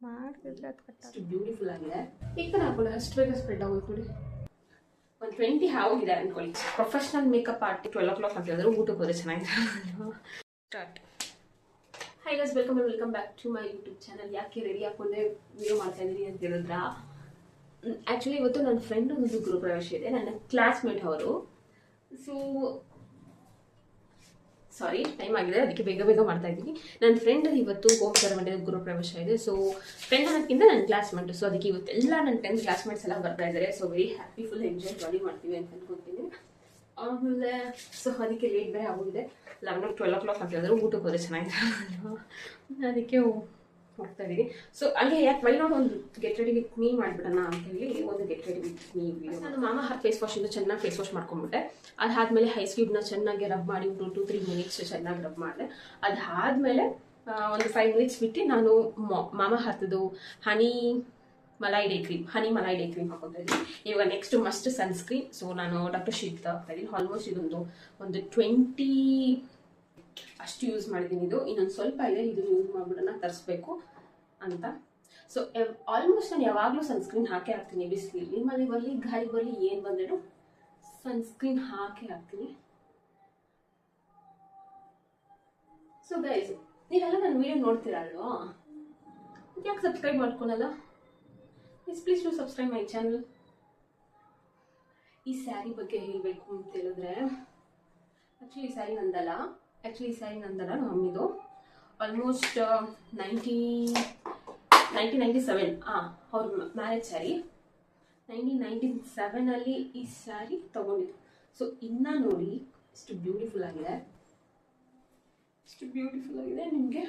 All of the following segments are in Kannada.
ಮಾಡಿದ್ರೆ ಅದು ಕಟ್ಟ ಅಷ್ಟು ಬ್ಯೂಟಿಫುಲ್ ಆಗಿದೆ. ಈಗ ತಾನೇ ಹಾಕೊಳ್ಳಿ, ಅಷ್ಟು ಬೇಗ ಸ್ಪ್ರೆಡ್ ಆಗೋಯ್ತು ನೋಡಿ. ಒಂದು 20 ಆಗೋಗಿದೆ ಅನ್ಕೊಳ್ಳಿ. ಪ್ರೊಫೆಷನಲ್ ಮೇಕಪ್ ಆರ್ಟಿ 12 o'clock ಅಂತ ಹೇಳಿದ್ರೆ ಊಟಕ್ಕೆ ಹೋದ್ರೆ ಚೆನ್ನಾಗಿದೆ. Start. Hi guys, welcome back to my YouTube channel. ಯಾಕೆ ರೆಡಿ ಹಾಕೊಂಡೆ ವಿಡಿಯೋ ಮಾಡ್ತಾ ಇದ್ದೀನಿ ಅಂತ ಹೇಳಿದ್ರ, ಆ್ಯಕ್ಚುಲಿ ಇವತ್ತು ನನ್ನ ಫ್ರೆಂಡ್ ಒಂದು ಗೃಹ ಪ್ರವೇಶ ಇದೆ, ನನ್ನ ಕ್ಲಾಸ್ಮೇಟ್ ಅವರು. ಸೊ ಸಾರಿ, ಟೈಮ್ ಆಗಿದೆ, ಅದಕ್ಕೆ ಬೇಗ ಮಾಡ್ತಾ ಇದ್ದೀನಿ. ನನ್ನ ಫ್ರೆಂಡ್ ಇವತ್ತು ಹೋಮ್ ಸೆರೆಮನಿ ಗೃಹ ಪ್ರವೇಶ ಇದೆ. ಸೊ ಫ್ರೆಂಡ್ ಅನ್ನೋದಕ್ಕಿಂತ ನನ್ನ ಕ್ಲಾಸ್ಮೇಟ್. ಸೊ ಅದಕ್ಕೆ ಇವತ್ತೆಲ್ಲ ನನ್ನ 10th ಕ್ಲಾಸ್ಮೇಟ್ಸ್ ಎಲ್ಲ ಬರ್ತಾ ಇದ್ದಾರೆ. So very happy, full enjoy ಮಾಡಿ ಮಾಡ್ತೀವಿ ಅಂತ ಅನ್ಕೊತೀನಿ. ಆಮೇಲೆ ಸೊ ಅದಕ್ಕೆ ಲೇಟ್ ಬೇರೆ ಆಗೋಗಿದೆ. 12 o'clock ಅಂತ ಹೇಳಿದ್ರೆ ಊಟಕ್ಕೆ ಹೋದ್ರೆ ಚೆನ್ನಾಗಿದೆ, ಅದಕ್ಕೆ ಹೋಗ್ತಾ ಇದ್ದೀನಿ. ಸೊ ಹಾಗೆ ಯಾಕೆ ವೈ ನಾಟ್ ಒಂದು ಗೆಟ್ ರೆಡಿ ವಿತ್ ಮೀ ಮಾಡಿಬಿಡೋಣ ಅಂತ ಹೇಳಿ ಒಂದು get ready with me video. ನಾನು ಮಾಮಾ ಹರ್ ಫೇಸ್ ವಾಶಿಂದ ಚೆನ್ನಾಗಿ ಫೇಸ್ ವಾಶ್ ಮಾಡ್ಕೊಂಡ್ಬಿಟ್ಟೆ. ಅದಾದಮೇಲೆ ಹೈ ಸ್ಕ್ಯೂಬ್ನ ಚೆನ್ನಾಗಿ ರಬ್ ಮಾಡಿ 2-3 minutes ಚೆನ್ನಾಗಿ ರಬ್ ಮಾಡಿದೆ. ಅದಾದಮೇಲೆ ಒಂದು 5 minutes ಬಿಟ್ಟು ನಾನು ಮಾಮಾ ಹರ್ದು ಹನಿ ಮಲೈ ಡೇ ಕ್ರೀಮ್ ಹಾಕೋತಾ ಇದ್ದೀನಿ. ಇವಾಗ ನೆಕ್ಸ್ಟ್ ಮಸ್ಟ್ ಸನ್ಸ್ಕ್ರೀನ್. ಸೊ ನಾನು ಡಾಕ್ಟರ್ ಶೀಟ್ ಹಾಕ್ತಾ ಇದ್ದೀನಿ. ಆಲ್ಮೋಸ್ಟ್ ಇದೊಂದು 20 ಅಷ್ಟು ಯೂಸ್ ಮಾಡಿದ್ದೀನಿ. ಇದು ಇನ್ನೊಂದು ಸ್ವಲ್ಪ ಇದೆ, ಇದು ಯೂಸ್ ಮಾಡ್ಬಿಡೋಣ ತರಿಸ್ಬೇಕು ಅಂತ. ಸೊ ಆಲ್ಮೋಸ್ಟ್ ನಾನು ಯಾವಾಗಲೂ ಸನ್ಸ್ಕ್ರೀನ್ ಹಾಕೇ ಹಾಕ್ತೀನಿ. ಬಿಸಿಲು ಮಳೆ ಬರಲಿ ಗಾಳಿ ಬರಲಿ ಏನು ಬಂದ್ರೂ ಸನ್ಸ್ಕ್ರೀನ್ ಹಾಕೇ ಹಾಕ್ತೀನಿ. ಸೊ ಗೈಸ್, ನೀವೆಲ್ಲ ನನ್ನ ವಿಡಿಯೋ ನೋಡ್ತೀರಾ ಅಲ್ವಾ? ಯಾಕೆ ಸಬ್ಸ್ಕ್ರೈಬ್ ಮಾಡ್ಕೊಳಲ್ಲ? Please to subscribe my channel. ಈ ಸ್ಯಾರಿ ಬಗ್ಗೆ ಹೇಳಬೇಕು ಅಂತ ಹೇಳಿದ್ರೆ, ಆ್ಯಕ್ಚುಲಿ ಈ ಸ್ಯಾರಿ ನಂದಲ್ಲ, ನಮ್ಮ ಮಮ್ಮಿದು. ಆಲ್ಮೋಸ್ಟ್ 1997 ಅವ್ರ ಮ್ಯಾರೇಜ್ ಸ್ಯಾರಿ. 1997 ಈ ಸ್ಯಾರಿ ತಗೊಂಡಿದ್ದು. ಸೊ ಇನ್ನ ನೋಡಿ ಎಷ್ಟು ಬ್ಯೂಟಿಫುಲ್ ಆಗಿದೆ, ನಿಮಗೆ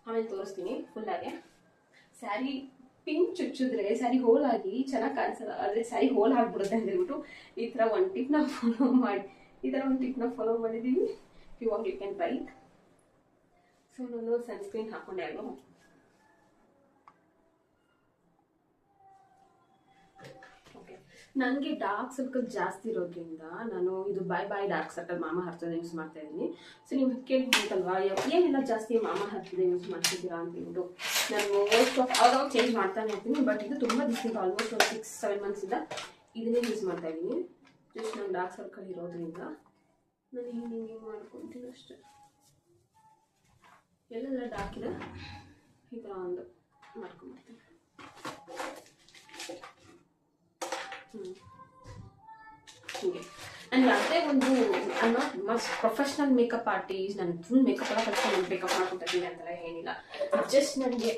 ಆಮೇಲೆ ತೋರಿಸ್ತೀನಿ ಫುಲ್ಲಾಗೆ. ಸ್ಯಾರಿ ಪಿನ್ ಚುಚ್ಚಿದ್ರೆ ಸ್ಯಾರಿ ಹೋಲ್ ಆಗಿ ಚೆನ್ನಾಗಿ ಕಾಣಿಸಲ್ಲ, ಆದರೆ ಸ್ಯಾರಿ ಹೋಲ್ ಆಗಿಬಿಡುತ್ತೆ ಅಂತ ಹೇಳ್ಬಿಟ್ಟು ಈ ಥರ ಒಂದು ಟಿಪ್ನ ಫಾಲೋ ಮಾಡಿದ್ದೀವಿ. You want you can try it. So ನಾನು ಸನ್ಸ್ಕ್ರೀನ್ ಹಾಕೊಂಡೆ ಅಲ್ವಾ. ಓಕೆ, ನನಗೆ ಡಾರ್ಕ್ ಸರ್ಕಲ್ ಜಾಸ್ತಿ ಇರೋದ್ರಿಂದ ನಾನು ಇದು ಬೈ ಡಾರ್ಕ್ ಸರ್ಕಲ್ ಮಾಮಾ ಹರ್ತದೆ ಯೂಸ್ ಮಾಡ್ತಾ ಇದ್ದೀನಿ. ಸೊ ನೀವು ಕೇಳ್ಬೋದಲ್ವಾ, ಏನೆಲ್ಲ ಜಾಸ್ತಿ ಮಾಮಾ ಹರ್ತದೆ ಯೂಸ್ ಮಾಡ್ತಿದ್ದೀರಾ ಅಂತ ಹೇಳ್ಬಿಟ್ಟು. ನಾನು ಮೋಸ್ಟ್ ಆಫ್ ಅವಾಗ ಚೇಂಜ್ ಮಾಡ್ತಾನೆ ಇರ್ತೀನಿ. ಬಟ್ ಇದು ತುಂಬ ದಿವಸದಿಂದ ಆಲ್ಮೋಸ್ಟ್ ಒಂದು 6-7 months ಇದನ್ನೇ ಯೂಸ್ ಮಾಡ್ತಾ ಇದ್ದೀನಿ. ಜಸ್ಟ್ ನಾನು ಡಾರ್ಕ್ ಸರ್ಕಲ್ ಇರೋದ್ರಿಂದ ನಾನು ಹಿಂಗೆ ಮಾಡ್ಕೊತೀನಿ ಅಷ್ಟೇ. ಎಲ್ಲೆಲ್ಲ ಡಾರ್ಕ್ ಇದೆ ಈ ಥರ ಒಂದು ಮಾಡ್ಕೊಂಡ್ಬಿಡ್ತೀನಿ. ಹೀಗೆ ನಾನು ಯಾವುದೇ ಒಂದು ಮಸ್ಟ್ ಪ್ರೊಫೆಷ್ನಲ್ ಮೇಕಪ್ ಆರ್ಟಿಸ್ಟ್, ನಾನು ಫುಲ್ ಮೇಕಪ್ ಎಲ್ಲ ಕಲ್ತ್ಕೊಂಡು ಮೇಕಪ್ ಮಾಡ್ಕೊತಾ ಇದ್ದೀನಿ ಅಂತೆಲ್ಲ ಏನಿಲ್ಲ. ಜಸ್ಟ್ ನನಗೆ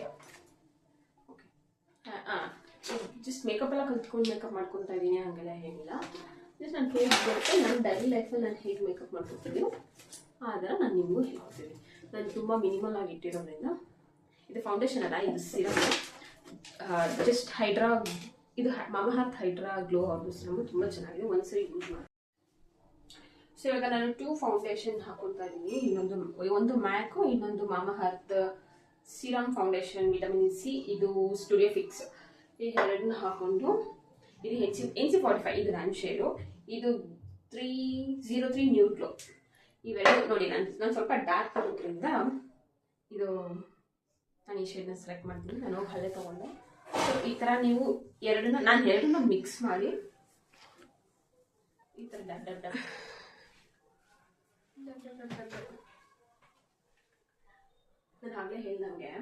ಜಸ್ಟ್ ಮೇಕಪ್ ಎಲ್ಲ ಕಲ್ತ್ಕೊಂಡು ಮೇಕಪ್ ಮಾಡ್ಕೊತಾ ಇದ್ದೀನಿ ಹಂಗೆಲ್ಲ ಏನಿಲ್ಲ. ಜಸ್ಟ್ ನಾನು ಹೇಗೆ ಬರುತ್ತೆ, ನಾನು ಡೈಲಿ ಲೈಫಲ್ಲಿ ನಾನು ಹೇಗೆ ಮೇಕಪ್ ಮಾಡ್ಕೊತೀನಿ ಆ ಥರ ನಾನು ನಿಮಗೂ ಹೇಳ್ಕೊಡ್ತೀನಿ. ನಾನು ತುಂಬ ಮಿನಿಮಲ್ ಆಗಿ ಇಟ್ಟಿರೋದ್ರಿಂದ. ಇದು ಫೌಂಡೇಶನ್ ಅಲ್ಲ, ಇದು ಸಿರಮ್. ಜಸ್ಟ್ ಇದು ಮಾಮಾ ಹರ್ತ್ ಹೈಡ್ರಾ ಗ್ಲೋ ಅವ್ರದ್ದು ಸಿರಮ್ ತುಂಬ ಚೆನ್ನಾಗಿದೆ, ಒಂದ್ಸರಿ ಯೂಸ್ ಮಾಡಿ. ಸೊ ಇವಾಗ ನಾನು 2 ಫೌಂಡೇಶನ್ ಹಾಕೊಳ್ತಾ ಇದ್ದೀನಿ. ಒಂದು ಮ್ಯಾಕು, ಇನ್ನೊಂದು ಮಾಮಾ earth serum foundation vitamin C, ಇದು ಸ್ಟುಡಿಯೋ ಫಿಕ್ಸ್. ಈ ಎರಡನ್ನ ಹಾಕೊಂಡು, ಇದು NC45 ಇದು ನನ್ನ ಶೇಡು, ಇದು 303 ನ್ಯೂಡ್ ಗ್ಲೋ. ಇವೆರಡು ನೋಡಿ, ನಾನು ಸ್ವಲ್ಪ ಡಾರ್ಕ್ ಆಗೋದ್ರಿಂದ ಇದು ನಾನು ಈ ಶೇಡ್ನ ಸೆಲೆಕ್ಟ್ ಮಾಡ್ತೀನಿ. ನಾನು ಹಳೆ ತೊಗೊಂಡೆ. ಸೊ ಈ ಥರ ನೀವು ಎರಡನ್ನ ಮಿಕ್ಸ್ ಮಾಡಿ ಈ ಥರ ಡಬ್ ನಾನು ಹಾಗೆ ಹೇಳ್ದಂಗೆ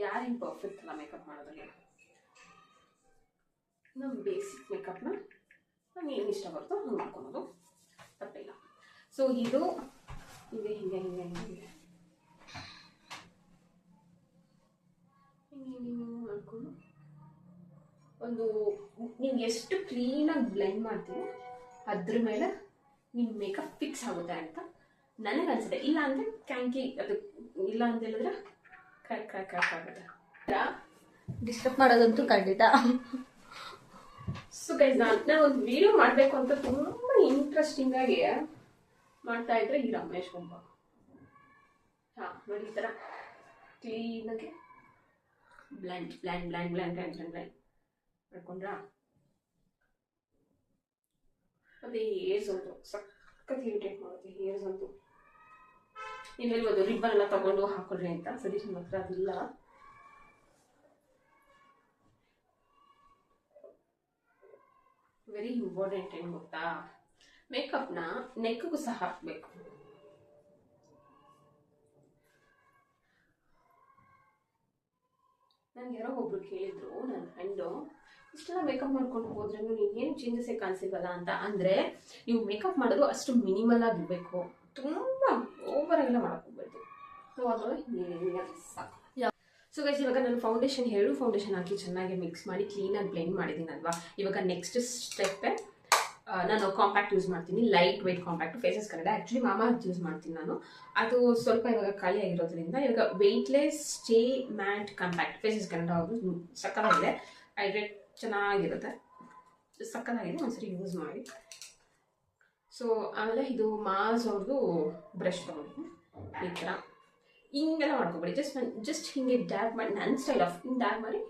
ಯಾರೇನು ಪರ್ಫೆಕ್ಟ್ ಅಲ್ಲ ಮೇಕಪ್ ಮಾಡೋದ್ರಲ್ಲಿ. ನಮ್ಮ ಬೇಸಿಕ್ ಮೇಕಪ್ನ ನಂಗೆ ಏನು ಇಷ್ಟ ಬರುತ್ತೋ ಹಂಗೆ ಮಾಡ್ಕೊಳೋದು ತಪ್ಪಿಲ್ಲ. ಸೊ ಇದು ಹಿಂಗೆ ಮಾಡ್ಕೊಂಡು ಒಂದು ನೀವು ಎಷ್ಟು ಕ್ಲೀನಾಗಿ ಬ್ಲೆಂಡ್ ಮಾಡ್ತೀವಿ ಅದ್ರ ಮೇಲೆ ನಿಮ್ಮ ಮೇಕಪ್ ಫಿಕ್ಸ್ ಆಗುತ್ತೆ ಅಂತ ನನಗನ್ಸುತ್ತೆ. ಇಲ್ಲ ಅಂದರೆ ಕ್ಯಾಂಕಿ ಅದು, ಇಲ್ಲ ಅಂತ ಹೇಳಿದ್ರೆ ಕ್ರ್ಯಾಕ್ ಆಗುತ್ತೆ. ಡಿಸ್ಟರ್ಬ್ ಮಾಡೋದಂತೂ ಖಂಡಿತ. ಸೊ ಗೈಸ್, ನಾನು ಒಂದು ವಿಡಿಯೋ ಮಾಡಬೇಕು ಅಂತ ತುಂಬ ಇಂಟ್ರೆಸ್ಟಿಂಗ್ ಆಗಿ ಮಾಡ್ತಾ ಇದ್ರೆ ಈ ರಮೇಶ್ ಗೊಂಬ ನೋಡಿ ಈ ಥರ ಕ್ಲೀನಾಗಿ ಬ್ಲ್ಯಾಂಡ್ ಮಾಡ್ಕೊಂಡ್ರಾ. ಮತ್ತೆ ಹೇರ್ಸ್ ಅಂತೂ ಸಖತ್ ಇರಿಟೇಟ್ ಮಾಡುತ್ತೆ. ಹೇರ್ಸ್ ಅಂತೂ ನೀವು ಹೇಳ್ಬೋದು ರಿಬ್ಬನ್ ಎಲ್ಲ ತಗೊಂಡು ಹಾಕೊಳ್ರಿ ಅಂತ. ಸತೀಶ್ ಹತ್ರ ಅದಿಲ್ಲ. ವೆರಿ ಇಂಪಾರ್ಟೆಂಟ್ ಏನು ಗೊತ್ತಾ, ಮೇಕಪ್ನ ನೆಕ್ಗೂ ಸಹ ಹಾಕಬೇಕು. ನನ್ಗೆ ಯಾರೋ ಒಬ್ರು ಕೇಳಿದ್ರು, ನನ್ನ ಫ್ರೆಂಡು, ಇಷ್ಟೆಲ್ಲ ಮೇಕಪ್ ಮಾಡ್ಕೊಂಡು ಹೋದ್ರೆ ಏನು ಚೇಂಜಸ್ಸೇ ಕಾಣಿಸಿಲ್ವಲ್ಲ ಅಂತ. ಅಂದರೆ ನೀವು ಮೇಕಪ್ ಮಾಡೋದು ಅಷ್ಟು ಮಿನಿಮಲ್ ಆಗಿರಬೇಕು, ತುಂಬ ಓವರ್ ಆಗೆಲ್ಲ ಮಾಡಕ್ಕೆ ಹೋಗ್ಬೇಕು. ಸೊ ಅದರೊಳಗೆ ಸಾಕು. ಸೊ ಗೈಸ್, ಇವಾಗ ನಾನು ಎರಡು ಫೌಂಡೇಶನ್ ಹಾಕಿ ಚೆನ್ನಾಗಿ ಮಿಕ್ಸ್ ಮಾಡಿ ಕ್ಲೀನಾಗಿ ಬ್ಲೆಂಡ್ ಮಾಡಿದ್ದೀನಲ್ವಾ. ಇವಾಗ ನೆಕ್ಸ್ಟ್ ಸ್ಟೆಪ್ಪೇ ನಾನು ಕಾಂಪ್ಯಾಕ್ಟ್ ಯೂಸ್ ಮಾಡ್ತೀನಿ, light weight compact, Faces Canada. Actually ಮಾಮಾ ಯೂಸ್ ಮಾಡ್ತೀನಿ ನಾನು, ಅದು ಸ್ವಲ್ಪ ಇವಾಗ ಖಾಲಿ ಆಗಿರೋದ್ರಿಂದ ಇವಾಗ weightless stay matte compact Faces Canada. ಅವರು ಸಕ್ಕತ್ತಾಗಿದೆ, ಹೈಡ್ರೇಟ್ ಚೆನ್ನಾಗಿರುತ್ತೆ, ಸಕ್ಕತ್ತಾಗಿದೆ, ಒಂದ್ಸರಿ ಯೂಸ್ ಮಾಡಿ. ಸೊ ಆಮೇಲೆ ಇದು ಮಾಸ್ ಅವ್ರದ್ದು ಬ್ರಷ್ ತೊಗೊಂಡಿದ್ದೀನಿ. ಈ ಥರ ಹಿಂಗೆಲ್ಲ ಮಾಡ್ಕೊಬೇಡಿ, ಜಸ್ಟ್ ಹಿಂಗೆ ಡ್ಯಾಬ್ ಮಾಡಿ, ನನ್ನ ಸ್ಟೈಲ್ ಆಫ್ ಹಿಂಗೆ ಡ್ಯಾಬ್ ಮಾಡಿ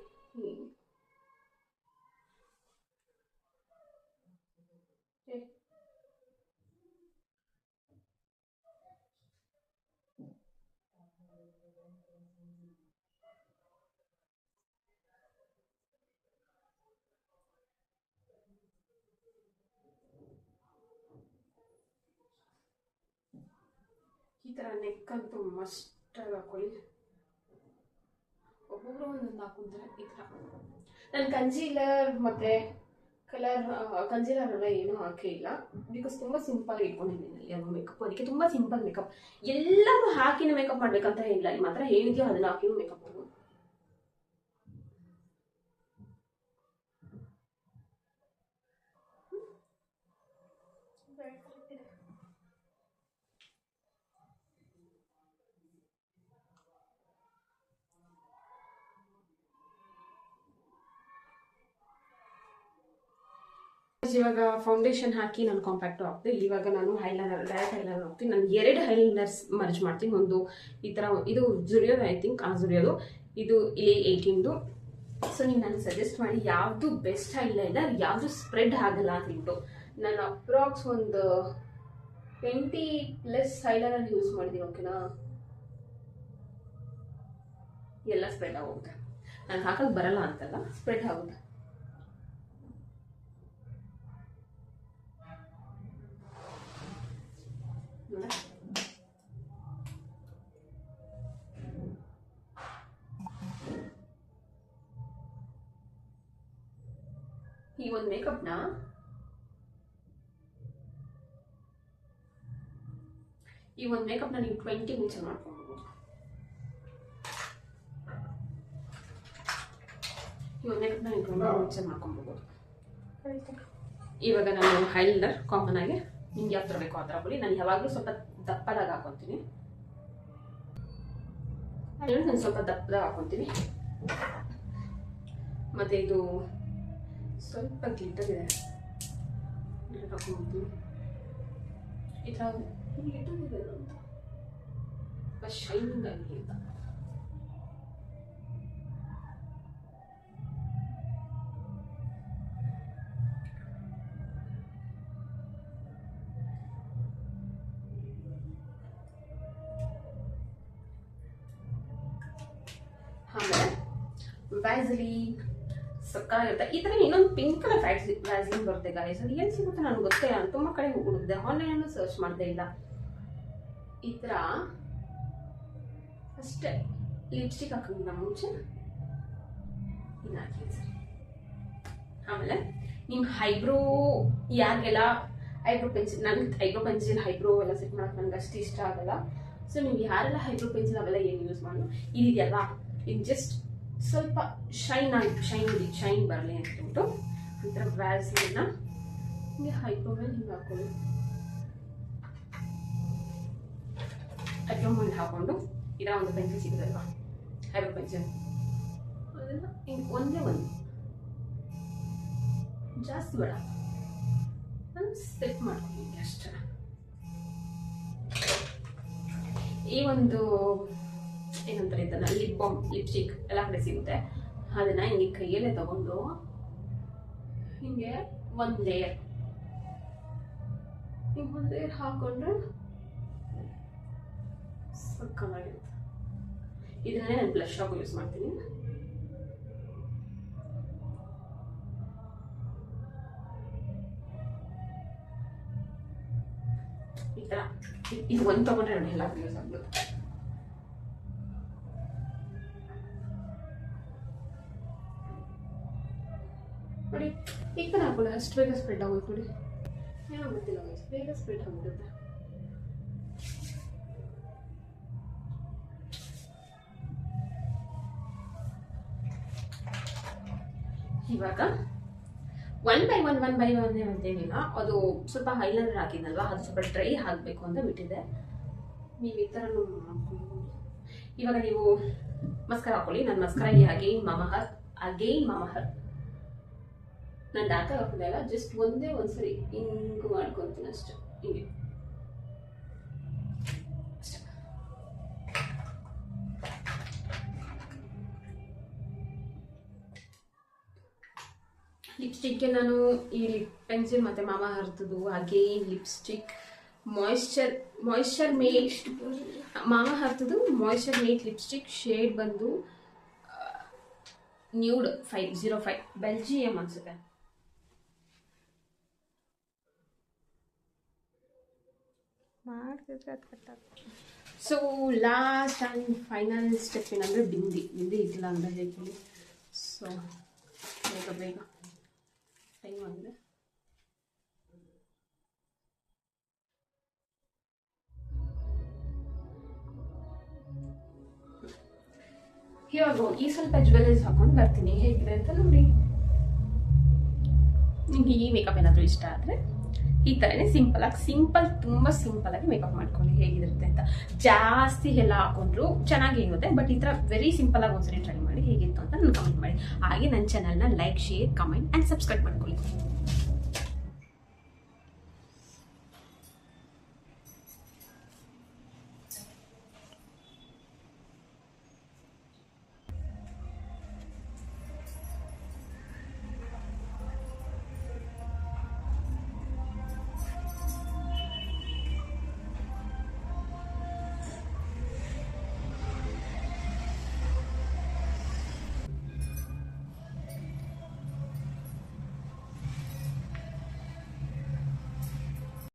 ಈ ಥರ ನೆಕ್ ಅಂತೂ ಮಸ್ಟಾಗಿ ಹಾಕೊಳ್ಳಿ. ಒಬ್ಬೊಬ್ರು ಒಂದೊಂದು ಹಾಕೊಂತಾರೆ ಈ ಥರ. ನಾನು ಕನ್ಸೀಲರ್ ಮತ್ತು ಕನ್ಸೀಲರ್ ಎಲ್ಲ ಏನೂ ಹಾಕೇ ಇಲ್ಲ, ಬಿಕಾಸ್ ತುಂಬ ಸಿಂಪಲ್ ಇಟ್ಕೊಂಡಿದ್ದೀನಿ ಅದು ಮೇಕಪ್. ಅದಕ್ಕೆ ತುಂಬ ಸಿಂಪಲ್ ಮೇಕಪ್, ಎಲ್ಲನೂ ಹಾಕಿನ ಮೇಕಪ್ ಮಾಡ್ಬೇಕಂತ ಇಲ್ಲ, ನಿಮ್ಮ ಹತ್ರ ಏನಿದೆಯೋ ಅದನ್ನ ಹಾಕಿನೂ ಮೇಕಪ್ ಮಾಡ್ಬೋದು. ಇವಾಗ ಫೌಂಡೇಶನ್ ಹಾಕಿ ನಾನು ಕಾಂಪ್ಯಾಕ್ಟು ಹಾಕ್ತೆ. ಇವಾಗ ನಾನು ಡೈರೆಕ್ಟ್ ಐಲೈನರ್ ಹಾಕ್ತೀನಿ. ನಾನು 2 ಐಲೈನರ್ಸ್ ಮರ್ಜ್ ಮಾಡ್ತೀನಿ. ಒಂದು ಈ ಥರ, ಇದು ಜುರಿಯೋದು, ಐ ಥಿಂಕ್ ಜುರಿಯೋದು, ಇದು ಇಲ್ಲಿ 18ದು. ಸೊ ನೀವು ನನಗೆ ಸಜೆಸ್ಟ್ ಮಾಡಿ ಯಾವುದು ಬೆಸ್ಟ್ ಐಲೈನರ್, ಯಾವುದು ಸ್ಪ್ರೆಡ್ ಆಗಲ್ಲ ಅಂದ್ಬಿಟ್ಟು. ನಾನು ಅಪ್ರಾಕ್ಸ್ ಒಂದು 20+ ಐಲೈನರ್ ಯೂಸ್ ಮಾಡಿದ್ದೀನಿ, ಓಕೆನಾ. ಎಲ್ಲ ಸ್ಪ್ರೆಡ್ ಆಗುತ್ತೆ, ನಾನು ಹಾಕೋದು ಬರಲ್ಲ ಅಂತಲ್ಲ, ಸ್ಪ್ರೆಡ್ ಆಗುತ್ತೆ. ಈ ಒಂದು ಮೇಕಪ್ನ ನೀವು 20 ಮಿನಿಟ್ಸ್ ಮಾಡ್ಕೊಬೋದು. ಇವಾಗ ನಾನು ಐಲೈನರ್ ಕಾಮನ್ ಆಗಿ ನಿಮ್ಗೆ ಯಾವ ಥರ ಬೇಕೋ ಆ ಥರ ಹಾಕೊಳ್ಳಿ. ನಾನು ಯಾವಾಗಲೂ ಸ್ವಲ್ಪ ದಪ್ಪದಾಗ ಹಾಕೊತೀನಿ, ನಾನು ಸ್ವಲ್ಪ ದಪ್ಪದಾಗ ಹಾಕೊತೀನಿ. ಮತ್ತು ಇದು ಸ್ವಲ್ಪ ಗ್ಲಿಟರ್ ಇದೆ, ಗ್ಲಿಟರ್ ಹಾಕೊಂಡ್ಬಿಡ್ತೀನಿ. ಈ ಥರ ಗ್ಲಿಟರ್ ಇದೆ ಅಂತ ಶೈನಿಂಗ್ ಆಗಿ ಅಂತ. ಆಮೇಲೆ ವ್ಯಾಸಲೀನ್ ಸಕ್ಕತ್ತಾಗಿರುತ್ತೆ. ಈ ಥರ ಇನ್ನೊಂದು ಪಿಂಕ್ ಕಲರ್ ವ್ಯಾಸಲೀನ್ ಬರುತ್ತೆ ಗಾಯ್ಸ್, ಅದು ಏನು ಸಿಗುತ್ತೆ ನನಗೆ ಗೊತ್ತೇ ಇಲ್ಲ, ನಾನು ತುಂಬ ಕಡೆ ಹುಡುಕಿದೆ, ಆನ್ಲೈನಲ್ಲೂ ಸರ್ಚ್ ಮಾಡದೇ ಇಲ್ಲ. ಈ ಥರ ಅಷ್ಟೇ ಲಿಪ್ಸ್ಟಿಕ್ ಹಾಕೋದು ಮುಂಚೆ ಇನ್ನು ಹಾಕಿ ಸರಿ. ಆಮೇಲೆ ನಿಮ್ಮ ಐಬ್ರೋ ಯಾರಿಗೆಲ್ಲ ಐಬ್ರೋ ಪೆನ್ಸಿಲ್, ನನಗೆ ಐಬ್ರೋ ಎಲ್ಲ ಸೆಟ್ ಮಾಡೋಕೆ ನನಗೆ ಅಷ್ಟು ಇಷ್ಟ ಆಗಲ್ಲ. ಸೊ ನೀವು ಯಾರೆಲ್ಲ ಐಬ್ರೋ ಪೆನ್ಸಿಲ್ ಅವೆಲ್ಲ ಏನು ಯೂಸ್ ಮಾಡೋದು, ಇದೆಯಲ್ಲ ಇದು ಜಸ್ಟ್ ಸ್ವಲ್ಪ ಶೈನ್ ಬರಲಿ ಅಂದ್ಬಿಟ್ಟು ಈ ಥರ ವ್ಯಾಸಲಿನ ಹಿಂಗೆ ಐಬ್ರೋ ಮೇಲೆ ಹಿಂಗೆ ಹಾಕೊಳ್ಳಿ. ಐಬ್ರೋ ಮೇಲೆ ಹಾಕೊಂಡು ಇದರ ಒಂದು ಪೆನ್ಸಿಲ್ ಸಿಗುತ್ತಲ್ವಾ, ಐಬ್ರೋ ಪೆನ್ಸಿಲ್, ಅದೆಲ್ಲ ಹಿಂಗೆ ಒಂದೇ ಒಂದು ಜಾಸ್ತಿ ಬೇಡ, ನಾನು ಸೆಟ್ ಮಾಡ್ತೀನಿ ಅಷ್ಟೇ. ಈ ಒಂದು ಏನಂತಾರೆ ಇದನ್ನ ಲಿಪ್ ಬಾಮ್, ಲಿಪ್ಸ್ಟಿಕ್ ಎಲ್ಲ ಕಡೆ ಸಿಗುತ್ತೆ, ಅದನ್ನ ಹಿಂಗೆ ಕೈಯಲ್ಲೇ ತಗೊಂಡು ಹಿಂಗೆ ಒಂದು ಲೇಯರ್ ಹಾಕೊಂಡ್ರೆ ಸಕ್ಕತ್ತಾಗಿರುತ್ತೆ. ಇದನ್ನೇ ನಾನು ಬ್ಲಷ್ ಆಗಿ ಯೂಸ್ ಮಾಡ್ತೀನಿ. ಥರ ಇದು ಒಂದು ತೊಗೊಂಡ್ರೆ ನೋಡಿ ಎಲ್ಲ ಯೂಸ್ ಆಗ್ಬೋದು. ನೋಡಿ ಈಗ ತಾನೇ ಹಾಕೊಳ್ಳಿ, ಅಷ್ಟು ಬೇಗ ಸ್ಪ್ರೆಡ್ ಆಗೋಯ್ತು ನೋಡಿ. ಏನೋ ಗೊತ್ತಿಲ್ಲ ಬೇಗ ಸ್ಪ್ರೆಡ್ ಆಗ್ಬಿಡುತ್ತೆ. ಇವಾಗ ಒನ್ ಬೈ ಒನ್ ಅಂತೇನಿಲ್ಲ, ಅದು ಸ್ವಲ್ಪ ಹೈಲೈನರ್ ಹಾಕಿದ್ನಲ್ವಾ, ಅದು ಸ್ವಲ್ಪ ಡ್ರೈ ಆಗಬೇಕು ಅಂತ ಬಿಟ್ಟಿದೆ. ನೀವು ಈ ಥರನೂ ಮಾಡ್ಕೊಳ್ಬೋದು. ಇವಾಗ ನೀವು ಮಸ್ಕರ ಹಾಕೊಳ್ಳಿ. ನನ್ನ ಮಸ್ಕರ ಅಗೈನ್ ಮಾಮಹರ್ ನಾನು ಡಾರ್ಕ್ ಹಾಕಿದಾಗ ಜಸ್ಟ್ ಒಂದ್ಸರಿ ಹಿಂಗೆ ಮಾಡ್ಕೊತೀನಿ ಅಷ್ಟೇ. ಹಿಂಗೆ ಲಿಪ್ಸ್ಟಿಕ್ಗೆ ನಾನು ಈ ಲಿಪ್ ಪೆನ್ಸಿಲ್ ಮತ್ತು ಮಾಮಾ ಅರ್ಥದ್ದು ಅಗೇನ್ ಲಿಪ್ಸ್ಟಿಕ್ ಮಾಯ್ಶ್ಚರ್ ಮೇಟ್ ಮಾಮಾ ಅರ್ಥದ್ದು ಮಾಯ್ಶ್ಚರ್ ಮೇಟ್ ಲಿಪ್ಸ್ಟಿಕ್ ಶೇಡ್ ಬಂದು ನ್ಯೂಡ್ 505 ಬೆಲ್ಜಿಯಂ ಅನ್ಸುತ್ತೆ. ಮಾಡ್ತಿದ್ರೆ ಅದು ಕಟ್ಟಾಗ. So last and final step ಏನಂದರೆ ಬಿಂದಿ ಇದ್ದಿಲ್ಲ ಅಂದರೆ ಹೇಳಿ. ಸೊ ಬೇಗ ಟೈಮ್ ಆಗಿದೆ. ಇವಾಗ ಈ ಸ್ವಲ್ಪ ಜ್ಯುವೆಲರೀಸ್ ಹಾಕೊಂಡು ಬರ್ತೀನಿ, ಹೇಗಿದೆ ಅಂತ ನೋಡಿ. ನಿಮಗೆ ಈ ಮೇಕಪ್ ಏನಾದರೂ ಇಷ್ಟ ಆದರೆ ಈ ಥರನೇ ತುಂಬ ಸಿಂಪಲ್ ಆಗಿ ಮೇಕಪ್ ಮಾಡ್ಕೊಳ್ಳಿ, ಹೇಗಿರುತ್ತೆ ಅಂತ. ಜಾಸ್ತಿ ಎಲ್ಲ ಹಾಕೊಂಡ್ರು ಚೆನ್ನಾಗಿ ಇರುತ್ತೆ, ಬಟ್ ಈ ಥರ ವೆರಿ ಸಿಂಪಲ್ ಆಗಿ ಒಂದ್ಸರಿ ಟ್ರೈ ಮಾಡಿ ಹೇಗಿತ್ತು ಅಂತ ನಾನು ಕಮೆಂಟ್ ಮಾಡಿ. ಹಾಗೆ ನನ್ನ ಚಾನಲ್ನ like, share, comment and subscribe ಮಾಡ್ಕೊಳ್ಳಿ.